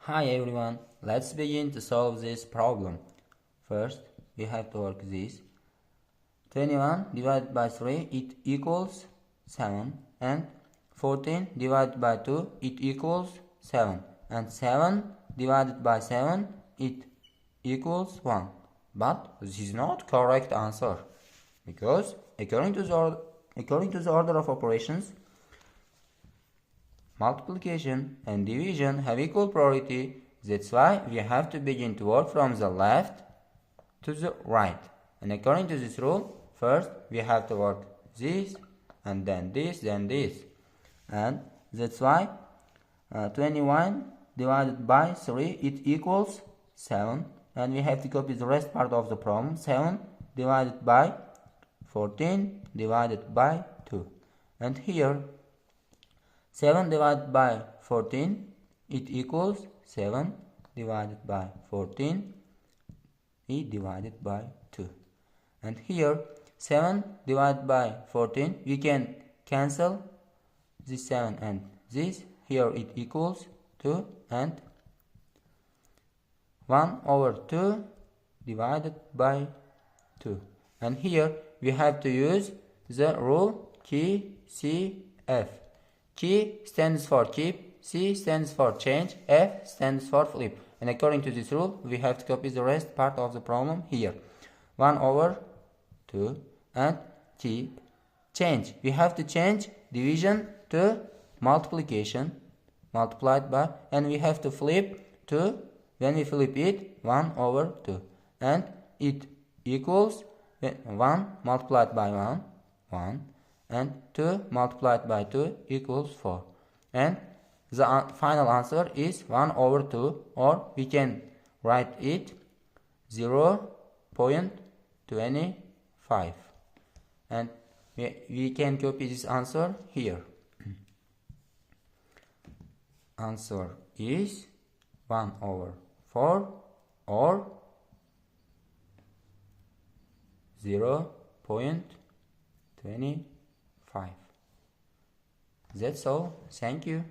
Hi everyone, let's begin to solve this problem. First, we have to work this. 21 divided by 3, it equals 7. And 14 divided by 2, it equals 7. And 7 divided by 7, it equals 1. But this is not correct answer. Because according to the order of operations, multiplication and division have equal priority. That's why we have to begin to work from the left to the right. And according to this rule, first we have to work this, and then this, then this. And that's why 21 divided by 3, it equals 7. And we have to copy the rest part of the problem. 7 divided by 14 divided by 2. And here 7 divided by 14, it equals 7 divided by 14, e divided by 2. And here 7 divided by 14, we can cancel this 7 and this. Here it equals 2 and 1 over 2 divided by 2. And here we have to use the rule KCF. K stands for keep, C stands for change, F stands for flip. And according to this rule, we have to copy the rest part of the problem here. 1 over 2 and keep, change. We have to change division to multiplication, multiplied by, and we have to flip to, when we flip it, 1 over 2. And it equals 1 multiplied by 1, 1. And 2 multiplied by 2 equals 4. And the final answer is 1 over 2, or we can write it 0.25. And we can copy this answer here. Answer is 1 over 4 or 0.25. That's all. Thank you.